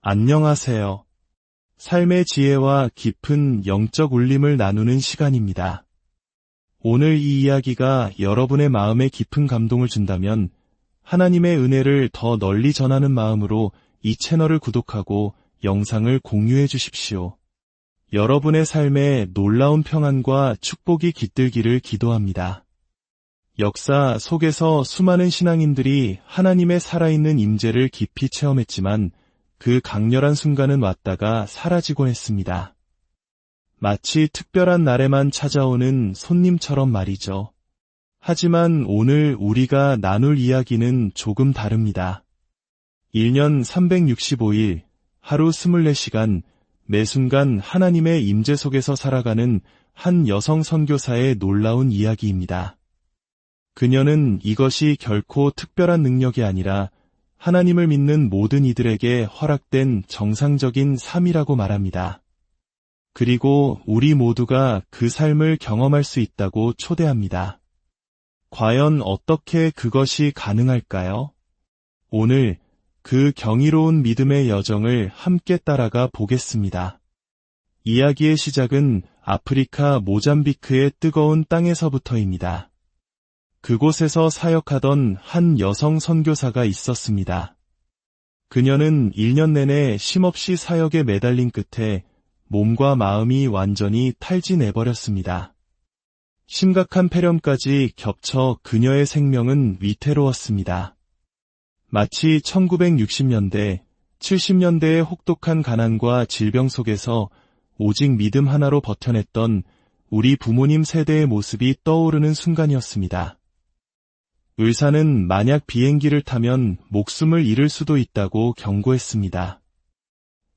안녕하세요. 삶의 지혜와 깊은 영적 울림을 나누는 시간입니다. 오늘 이 이야기가 여러분의 마음에 깊은 감동을 준다면 하나님의 은혜를 더 널리 전하는 마음으로 이 채널을 구독하고 영상을 공유해 주십시오. 여러분의 삶에 놀라운 평안과 축복이 깃들기를 기도합니다. 역사 속에서 수많은 신앙인들이 하나님의 살아있는 임재를 깊이 체험했지만 그 강렬한 순간은 왔다가 사라지곤 했습니다. 마치 특별한 날에만 찾아오는 손님처럼 말이죠. 하지만 오늘 우리가 나눌 이야기는 조금 다릅니다. 1년 365일, 하루 24시간, 매 순간 하나님의 임재 속에서 살아가는 한 여성 선교사의 놀라운 이야기입니다. 그녀는 이것이 결코 특별한 능력이 아니라 하나님을 믿는 모든 이들에게 허락된 정상적인 삶이라고 말합니다. 그리고 우리 모두가 그 삶을 경험할 수 있다고 초대합니다. 과연 어떻게 그것이 가능할까요? 오늘 그 경이로운 믿음의 여정을 함께 따라가 보겠습니다. 이야기의 시작은 아프리카 모잠비크의 뜨거운 땅에서부터입니다. 그곳에서 사역하던 한 여성 선교사가 있었습니다. 그녀는 1년 내내 쉼없이 사역에 매달린 끝에 몸과 마음이 완전히 탈진해버렸습니다. 심각한 폐렴까지 겹쳐 그녀의 생명은 위태로웠습니다. 마치 1960년대, 70년대의 혹독한 가난과 질병 속에서 오직 믿음 하나로 버텨냈던 우리 부모님 세대의 모습이 떠오르는 순간이었습니다. 의사는 만약 비행기를 타면 목숨을 잃을 수도 있다고 경고했습니다.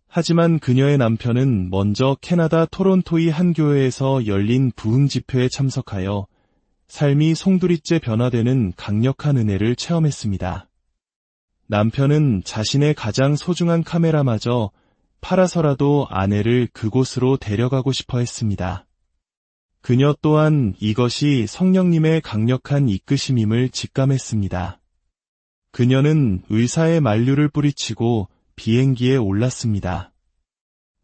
하지만 그녀의 남편은 먼저 캐나다 토론토의 한 교회에서 열린 부흥 집회에 참석하여 삶이 송두리째 변화되는 강력한 은혜를 체험했습니다. 남편은 자신의 가장 소중한 카메라마저 팔아서라도 아내를 그곳으로 데려가고 싶어 했습니다. 그녀 또한 이것이 성령님의 강력한 이끄심임을 직감했습니다. 그녀는 의사의 만류를 뿌리치고 비행기에 올랐습니다.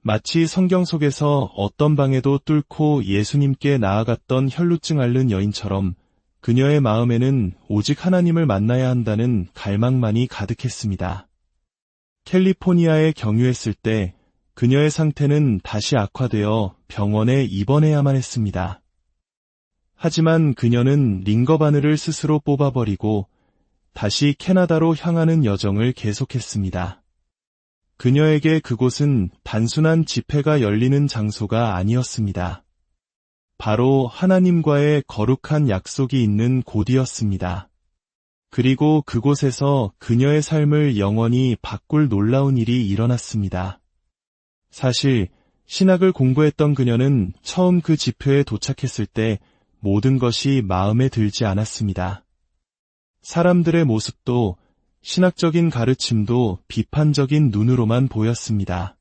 마치 성경 속에서 어떤 방에도 뚫고 예수님께 나아갔던 혈루증 앓는 여인처럼 그녀의 마음에는 오직 하나님을 만나야 한다는 갈망만이 가득했습니다. 캘리포니아에 경유했을 때 그녀의 상태는 다시 악화되어 병원에 입원해야만 했습니다. 하지만 그녀는 링거 바늘을 스스로 뽑아버리고 다시 캐나다로 향하는 여정을 계속했습니다. 그녀에게 그곳은 단순한 집회가 열리는 장소가 아니었습니다. 바로 하나님과의 거룩한 약속이 있는 곳이었습니다. 그리고 그곳에서 그녀의 삶을 영원히 바꿀 놀라운 일이 일어났습니다. 사실 신학을 공부했던 그녀는 처음 그 집회에 도착했을 때 모든 것이 마음에 들지 않았습니다. 사람들의 모습도 신학적인 가르침도 비판적인 눈으로만 보였습니다.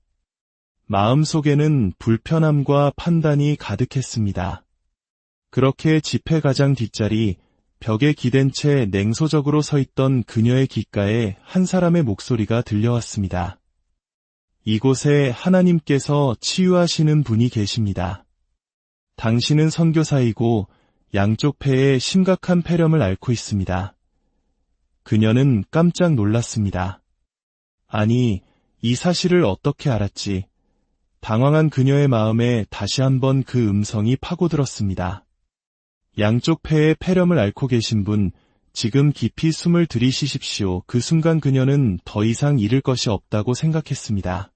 마음속에는 불편함과 판단이 가득했습니다. 그렇게 집회 가장 뒷자리 벽에 기댄 채 냉소적으로 서 있던 그녀의 귓가에 한 사람의 목소리가 들려왔습니다. 이곳에 하나님께서 치유하시는 분이 계십니다. 당신은 선교사이고 양쪽 폐에 심각한 폐렴을 앓고 있습니다. 그녀는 깜짝 놀랐습니다. 아니, 이 사실을 어떻게 알았지? 당황한 그녀의 마음에 다시 한번 그 음성이 파고들었습니다. 양쪽 폐에 폐렴을 앓고 계신 분, 지금 깊이 숨을 들이쉬십시오. 그 순간 그녀는 더 이상 잃을 것이 없다고 생각했습니다.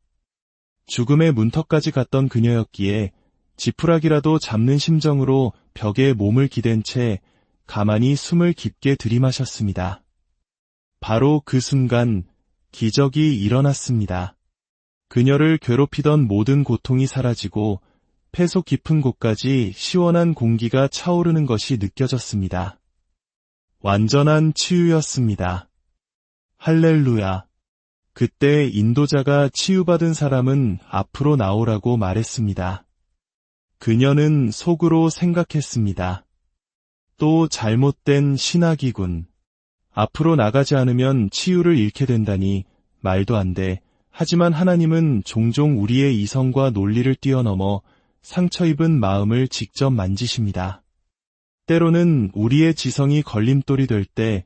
죽음의 문턱까지 갔던 그녀였기에 지푸라기라도 잡는 심정으로 벽에 몸을 기댄 채 가만히 숨을 깊게 들이마셨습니다. 바로 그 순간 기적이 일어났습니다. 그녀를 괴롭히던 모든 고통이 사라지고 폐 속 깊은 곳까지 시원한 공기가 차오르는 것이 느껴졌습니다. 완전한 치유였습니다. 할렐루야. 그때 인도자가 치유받은 사람은 앞으로 나오라고 말했습니다. 그녀는 속으로 생각했습니다. 또 잘못된 신학이군. 앞으로 나가지 않으면 치유를 잃게 된다니 말도 안 돼. 하지만 하나님은 종종 우리의 이성과 논리를 뛰어넘어 상처 입은 마음을 직접 만지십니다. 때로는 우리의 지성이 걸림돌이 될 때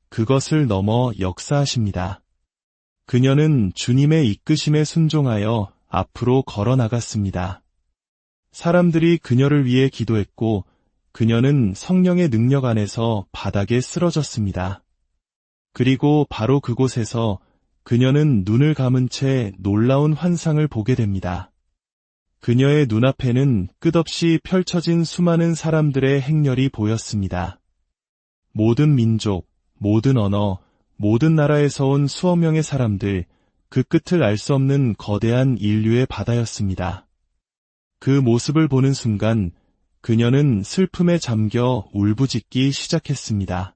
그것을 넘어 역사하십니다. 그녀는 주님의 이끄심에 순종하여 앞으로 걸어 나갔습니다. 사람들이 그녀를 위해 기도했고 그녀는 성령의 능력 안에서 바닥에 쓰러졌습니다. 그리고 바로 그곳에서 그녀는 눈을 감은 채 놀라운 환상을 보게 됩니다. 그녀의 눈앞에는 끝없이 펼쳐진 수많은 사람들의 행렬이 보였습니다. 모든 민족, 모든 언어, 모든 나라에서 온 수억 명의 사람들, 그 끝을 알 수 없는 거대한 인류의 바다였습니다. 그 모습을 보는 순간 그녀는 슬픔에 잠겨 울부짖기 시작했습니다.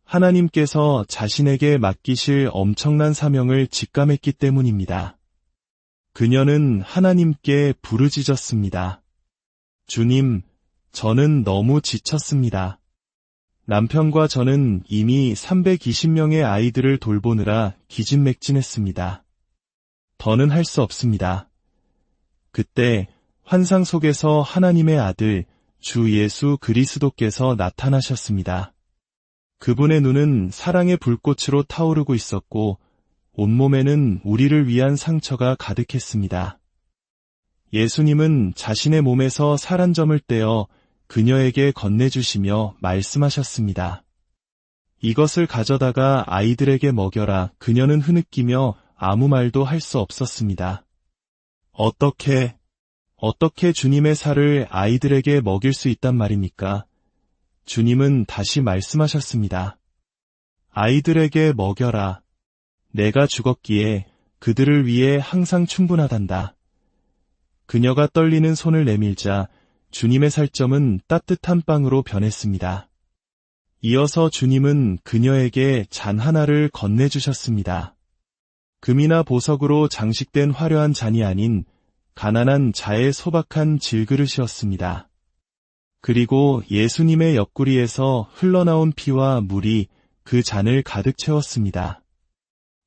하나님께서 자신에게 맡기실 엄청난 사명을 직감했기 때문입니다. 그녀는 하나님께 부르짖었습니다. 주님, 저는 너무 지쳤습니다. 남편과 저는 이미 320명의 아이들을 돌보느라 기진맥진했습니다. 더는 할 수 없습니다. 그때 환상 속에서 하나님의 아들 주 예수 그리스도께서 나타나셨습니다. 그분의 눈은 사랑의 불꽃으로 타오르고 있었고 온몸에는 우리를 위한 상처가 가득했습니다. 예수님은 자신의 몸에서 살 한 점을 떼어 그녀에게 건네주시며 말씀하셨습니다. 이것을 가져다가 아이들에게 먹여라. 그녀는 흐느끼며 아무 말도 할 수 없었습니다. 어떻게 주님의 살을 아이들에게 먹일 수 있단 말입니까? 주님은 다시 말씀하셨습니다. 아이들에게 먹여라. 내가 죽었기에 그들을 위해 항상 충분하단다. 그녀가 떨리는 손을 내밀자 주님의 살점은 따뜻한 빵으로 변했습니다. 이어서 주님은 그녀에게 잔 하나를 건네주셨습니다. 금이나 보석으로 장식된 화려한 잔이 아닌 가난한 자의 소박한 질그릇이었습니다. 그리고 예수님의 옆구리에서 흘러나온 피와 물이 그 잔을 가득 채웠습니다.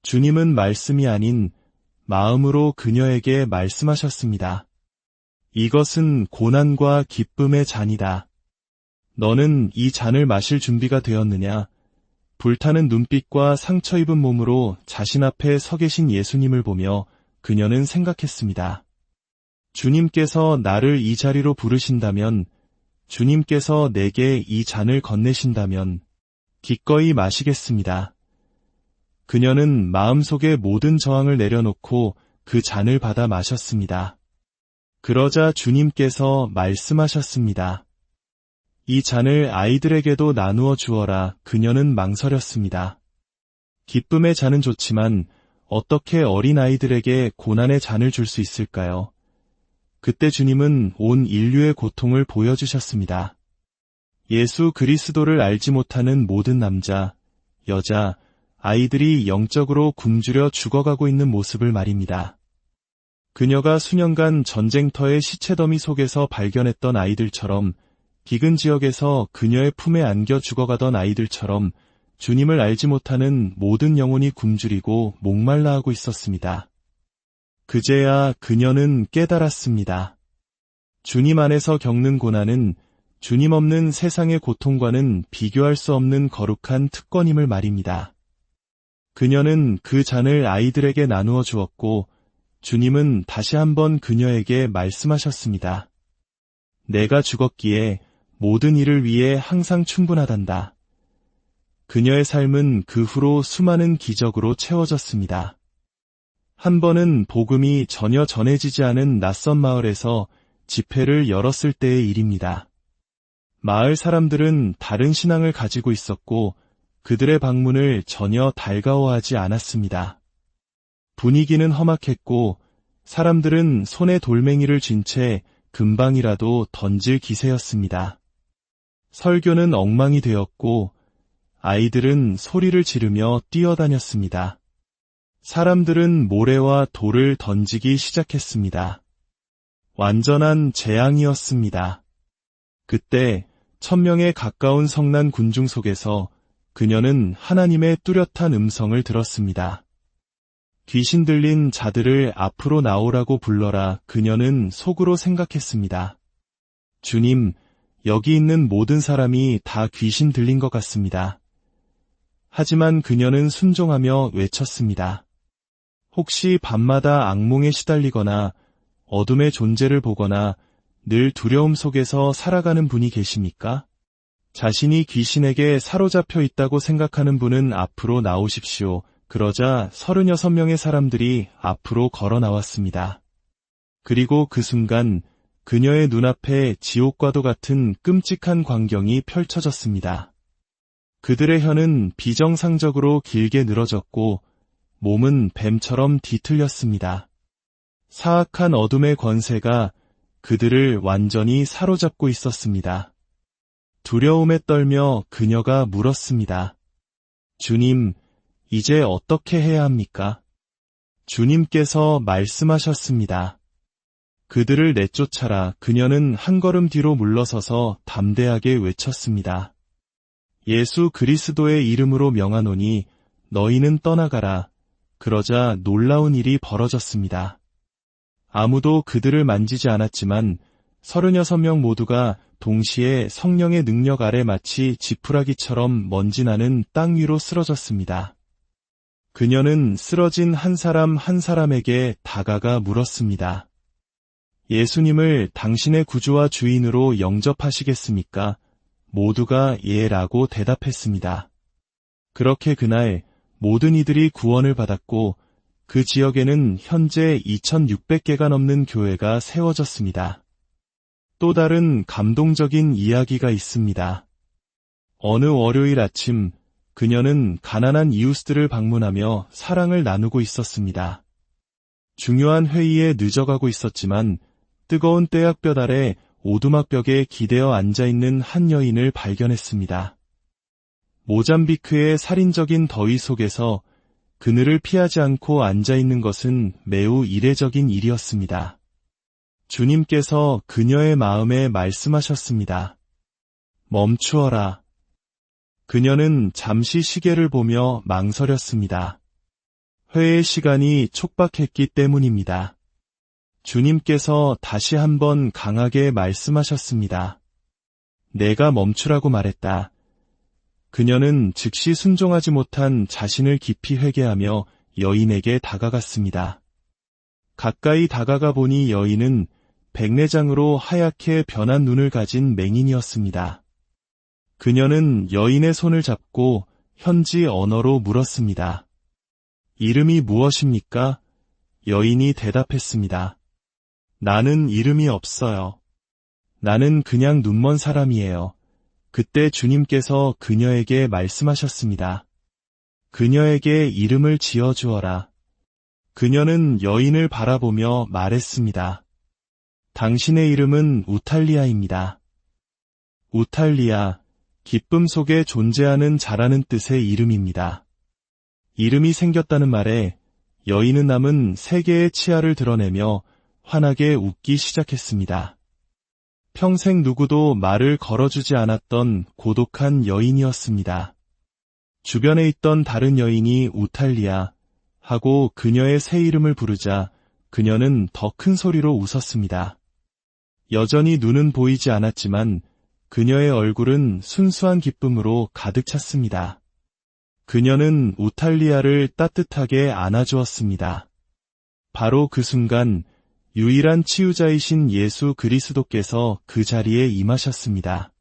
주님은 말씀이 아닌 마음으로 그녀에게 말씀하셨습니다. 이것은 고난과 기쁨의 잔이다. 너는 이 잔을 마실 준비가 되었느냐? 불타는 눈빛과 상처 입은 몸으로 자신 앞에 서 계신 예수님을 보며 그녀는 생각했습니다. 주님께서 나를 이 자리로 부르신다면, 주님께서 내게 이 잔을 건네신다면 기꺼이 마시겠습니다. 그녀는 마음속의 모든 저항을 내려놓고 그 잔을 받아 마셨습니다. 그러자 주님께서 말씀하셨습니다. 이 잔을 아이들에게도 나누어 주어라. 그녀는 망설였습니다. 기쁨의 잔은 좋지만 어떻게 어린 아이들에게 고난의 잔을 줄 수 있을까요? 그때 주님은 온 인류의 고통을 보여주셨습니다. 예수 그리스도를 알지 못하는 모든 남자, 여자, 아이들이 영적으로 굶주려 죽어가고 있는 모습을 말입니다. 그녀가 수년간 전쟁터의 시체더미 속에서 발견했던 아이들처럼, 기근 지역에서 그녀의 품에 안겨 죽어가던 아이들처럼 주님을 알지 못하는 모든 영혼이 굶주리고 목말라 하고 있었습니다. 그제야 그녀는 깨달았습니다. 주님 안에서 겪는 고난은 주님 없는 세상의 고통과는 비교할 수 없는 거룩한 특권임을 말입니다. 그녀는 그 잔을 아이들에게 나누어 주었고 주님은 다시 한번 그녀에게 말씀하셨습니다. 내가 죽었기에 모든 일을 위해 항상 충분하단다. 그녀의 삶은 그 후로 수많은 기적으로 채워졌습니다. 한 번은 복음이 전혀 전해지지 않은 낯선 마을에서 집회를 열었을 때의 일입니다. 마을 사람들은 다른 신앙을 가지고 있었고 그들의 방문을 전혀 달가워하지 않았습니다. 분위기는 험악했고 사람들은 손에 돌멩이를 쥔 채 금방이라도 던질 기세였습니다. 설교는 엉망이 되었고 아이들은 소리를 지르며 뛰어다녔습니다. 사람들은 모래와 돌을 던지기 시작했습니다. 완전한 재앙이었습니다. 그때 1000명에 가까운 성난 군중 속에서 그녀는 하나님의 뚜렷한 음성을 들었습니다. 귀신 들린 자들을 앞으로 나오라고 불러라 그녀는 속으로 생각했습니다. 주님, 여기 있는 모든 사람이 다 귀신 들린 것 같습니다. 하지만 그녀는 순종하며 외쳤습니다. 혹시 밤마다 악몽에 시달리거나 어둠의 존재를 보거나 늘 두려움 속에서 살아가는 분이 계십니까? 자신이 귀신에게 사로잡혀 있다고 생각하는 분은 앞으로 나오십시오. 그러자 36명의 사람들이 앞으로 걸어 나왔습니다. 그리고 그 순간 그녀의 눈앞에 지옥과도 같은 끔찍한 광경이 펼쳐졌습니다. 그들의 혀는 비정상적으로 길게 늘어졌고 몸은 뱀처럼 뒤틀렸습니다. 사악한 어둠의 권세가 그들을 완전히 사로잡고 있었습니다. 두려움에 떨며 그녀가 물었습니다. 주님, 이제 어떻게 해야 합니까? 주님께서 말씀하셨습니다. 그들을 내쫓아라. 그녀는 한 걸음 뒤로 물러서서 담대하게 외쳤습니다. 예수 그리스도의 이름으로 명하노니 너희는 떠나가라. 그러자 놀라운 일이 벌어졌습니다. 아무도 그들을 만지지 않았지만 36명 모두가 동시에 성령의 능력 아래 마치 지푸라기처럼 먼지 나는 땅 위로 쓰러졌습니다. 그녀는 쓰러진 한 사람 한 사람에게 다가가 물었습니다. 예수님을 당신의 구주와 주인으로 영접하시겠습니까? 모두가 예라고 대답했습니다. 그렇게 그날 모든 이들이 구원을 받았고 그 지역에는 현재 2600개가 넘는 교회가 세워졌습니다. 또 다른 감동적인 이야기가 있습니다. 어느 월요일 아침 그녀는 가난한 이웃들을 방문하며 사랑을 나누고 있었습니다. 중요한 회의에 늦어가고 있었지만 뜨거운 떼약볕 아래 오두막벽에 기대어 앉아있는 한 여인을 발견했습니다. 모잠비크의 살인적인 더위 속에서 그늘을 피하지 않고 앉아있는 것은 매우 이례적인 일이었습니다. 주님께서 그녀의 마음에 말씀하셨습니다. 멈추어라. 그녀는 잠시 시계를 보며 망설였습니다. 회의 시간이 촉박했기 때문입니다. 주님께서 다시 한번 강하게 말씀하셨습니다. 내가 멈추라고 말했다. 그녀는 즉시 순종하지 못한 자신을 깊이 회개하며 여인에게 다가갔습니다. 가까이 다가가 보니 여인은 백내장으로 하얗게 변한 눈을 가진 맹인이었습니다. 그녀는 여인의 손을 잡고 현지 언어로 물었습니다. 이름이 무엇입니까? 여인이 대답했습니다. 나는 이름이 없어요. 나는 그냥 눈먼 사람이에요. 그때 주님께서 그녀에게 말씀하셨습니다. 그녀에게 이름을 지어주어라. 그녀는 여인을 바라보며 말했습니다. 당신의 이름은 우탈리아입니다. 우탈리아, 기쁨 속에 존재하는 자라는 뜻의 이름입니다. 이름이 생겼다는 말에 여인은 남은 3개의 치아를 드러내며 환하게 웃기 시작했습니다. 평생 누구도 말을 걸어주지 않았던 고독한 여인이었습니다. 주변에 있던 다른 여인이 우탈리아 하고 그녀의 새 이름을 부르자 그녀는 더 큰 소리로 웃었습니다. 여전히 눈은 보이지 않았지만 그녀의 얼굴은 순수한 기쁨으로 가득 찼습니다. 그녀는 우탈리아를 따뜻하게 안아주었습니다. 바로 그 순간 유일한 치유자이신 예수 그리스도께서 그 자리에 임하셨습니다.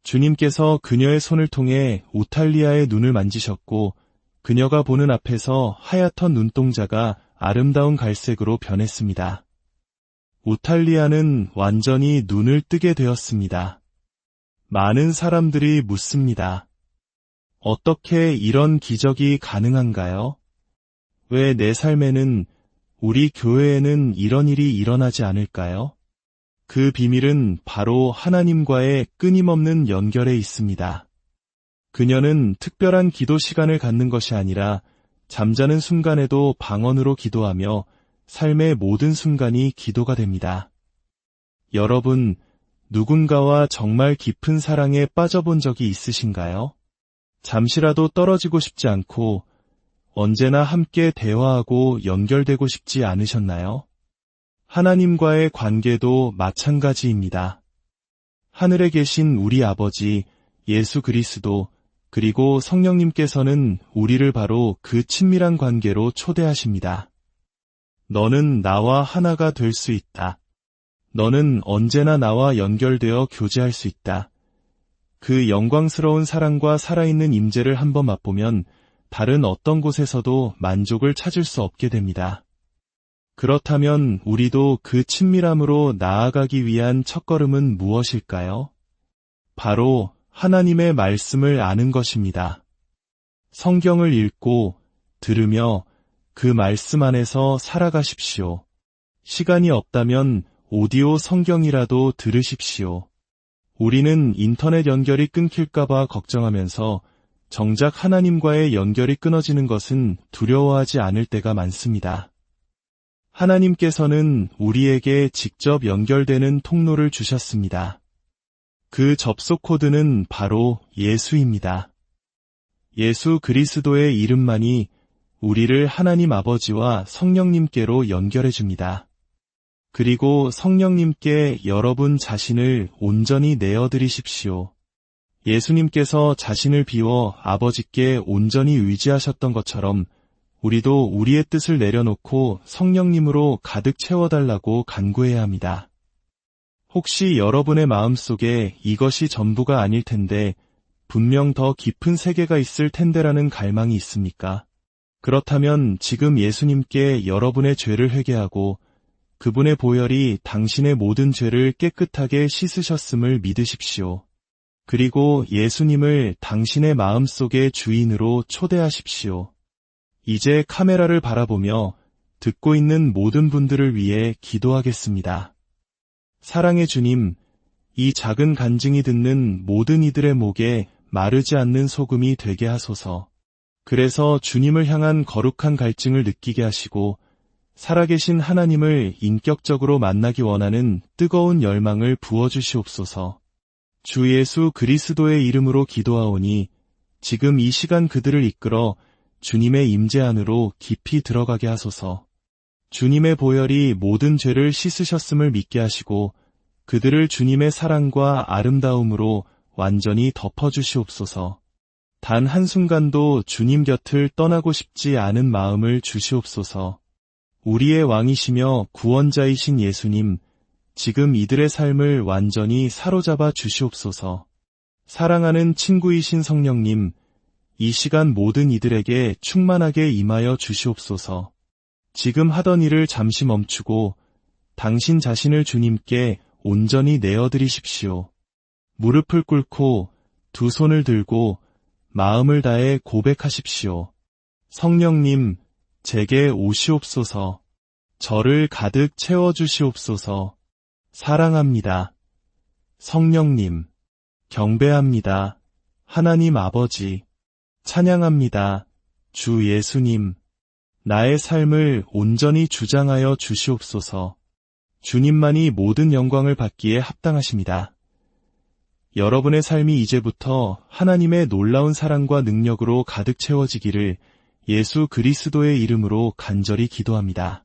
주님께서 그녀의 손을 통해 우탈리아의 눈을 만지셨고 그녀가 보는 앞에서 하얗던 눈동자가 아름다운 갈색으로 변했습니다. 우탈리아는 완전히 눈을 뜨게 되었습니다. 많은 사람들이 묻습니다. 어떻게 이런 기적이 가능한가요? 왜 내 삶에는, 우리 교회에는 이런 일이 일어나지 않을까요? 그 비밀은 바로 하나님과의 끊임없는 연결에 있습니다. 그녀는 특별한 기도 시간을 갖는 것이 아니라 잠자는 순간에도 방언으로 기도하며 삶의 모든 순간이 기도가 됩니다. 여러분, 누군가와 정말 깊은 사랑에 빠져본 적이 있으신가요? 잠시라도 떨어지고 싶지 않고 언제나 함께 대화하고 연결되고 싶지 않으셨나요? 하나님과의 관계도 마찬가지입니다. 하늘에 계신 우리 아버지 예수 그리스도 그리고 성령님께서는 우리를 바로 그 친밀한 관계로 초대하십니다. 너는 나와 하나가 될 수 있다. 너는 언제나 나와 연결되어 교제할 수 있다. 그 영광스러운 사랑과 살아있는 임재를 한번 맛보면 다른 어떤 곳에서도 만족을 찾을 수 없게 됩니다. 그렇다면 우리도 그 친밀함으로 나아가기 위한 첫걸음은 무엇일까요? 바로 하나님의 말씀을 아는 것입니다. 성경을 읽고 들으며 그 말씀 안에서 살아가십시오. 시간이 없다면 오디오 성경이라도 들으십시오. 우리는 인터넷 연결이 끊길까봐 걱정하면서 정작 하나님과의 연결이 끊어지는 것은 두려워하지 않을 때가 많습니다. 하나님께서는 우리에게 직접 연결되는 통로를 주셨습니다. 그 접속 코드는 바로 예수입니다. 예수 그리스도의 이름만이 우리를 하나님 아버지와 성령님께로 연결해 줍니다. 그리고 성령님께 여러분 자신을 온전히 내어드리십시오. 예수님께서 자신을 비워 아버지께 온전히 의지하셨던 것처럼 우리도 우리의 뜻을 내려놓고 성령님으로 가득 채워달라고 간구해야 합니다. 혹시 여러분의 마음속에 이것이 전부가 아닐 텐데 분명 더 깊은 세계가 있을 텐데라는 갈망이 있습니까? 그렇다면 지금 예수님께 여러분의 죄를 회개하고 그분의 보혈이 당신의 모든 죄를 깨끗하게 씻으셨음을 믿으십시오. 그리고 예수님을 당신의 마음속의 주인으로 초대하십시오. 이제 카메라를 바라보며 듣고 있는 모든 분들을 위해 기도하겠습니다. 사랑의 주님, 이 작은 간증이 듣는 모든 이들의 목에 마르지 않는 소금이 되게 하소서. 그래서 주님을 향한 거룩한 갈증을 느끼게 하시고 살아계신 하나님을 인격적으로 만나기 원하는 뜨거운 열망을 부어주시옵소서. 주 예수 그리스도의 이름으로 기도하오니 지금 이 시간 그들을 이끌어 주님의 임재 안으로 깊이 들어가게 하소서. 주님의 보혈이 모든 죄를 씻으셨음을 믿게 하시고 그들을 주님의 사랑과 아름다움으로 완전히 덮어주시옵소서. 단 한순간도 주님 곁을 떠나고 싶지 않은 마음을 주시옵소서. 우리의 왕이시며 구원자이신 예수님, 지금 이들의 삶을 완전히 사로잡아 주시옵소서. 사랑하는 친구이신 성령님, 이 시간 모든 이들에게 충만하게 임하여 주시옵소서. 지금 하던 일을 잠시 멈추고 당신 자신을 주님께 온전히 내어드리십시오. 무릎을 꿇고 두 손을 들고 마음을 다해 고백하십시오. 성령님, 제게 오시옵소서. 저를 가득 채워주시옵소서. 사랑합니다. 성령님, 경배합니다. 하나님 아버지, 찬양합니다. 주 예수님, 나의 삶을 온전히 주장하여 주시옵소서. 주님만이 모든 영광을 받기에 합당하십니다. 여러분의 삶이 이제부터 하나님의 놀라운 사랑과 능력으로 가득 채워지기를 예수 그리스도의 이름으로 간절히 기도합니다.